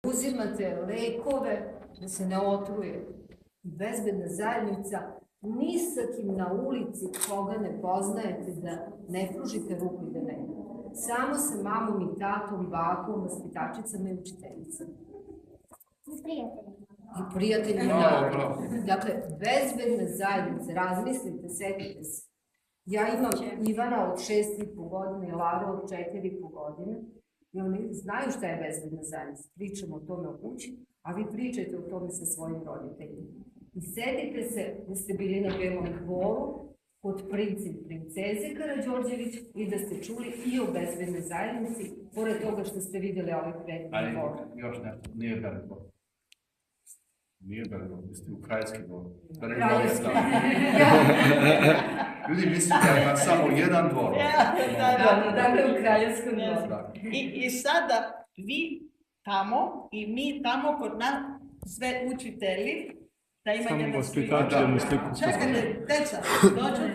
uzimate lekove da se ne otruje. Bezbedna zajednica, ni sa kim na ulici koga ne poznajete da ne pružite ruku i da ne idete. Samo sa mamom i tatom, bakom, vaspitačicama i učiteljicama. I prijateljima. I prijateljima, naravno. Dakle, bezbedna zajednica, razmislite, setite se. Ja imam Ivana od 6,5 godine i Lara od 4,5 godine i oni znaju šta je bezbedna zajednica. Pričamo o tome u kući, a vi pričajte o tome sa svojim roditeljima. I setite se da ste bili na belom dvoru kod princa i princeze Karađorđević i da ste čuli i o bezbednoj zajednici, pored toga što ste videli ovaj predivni dvor. Ali još nešto, nije Belibor. Nije Belibor, vi ste u Kraljevski dvor. Kraljevski. Ljudi misle da ima samo jedan dvor. Dakle, u Kraljevskom dvoru. I sada vi tamo i mi tamo kod nas sve učitelji da imaju Samo vaspitači jednu sliku. Čekajte, deca, dođete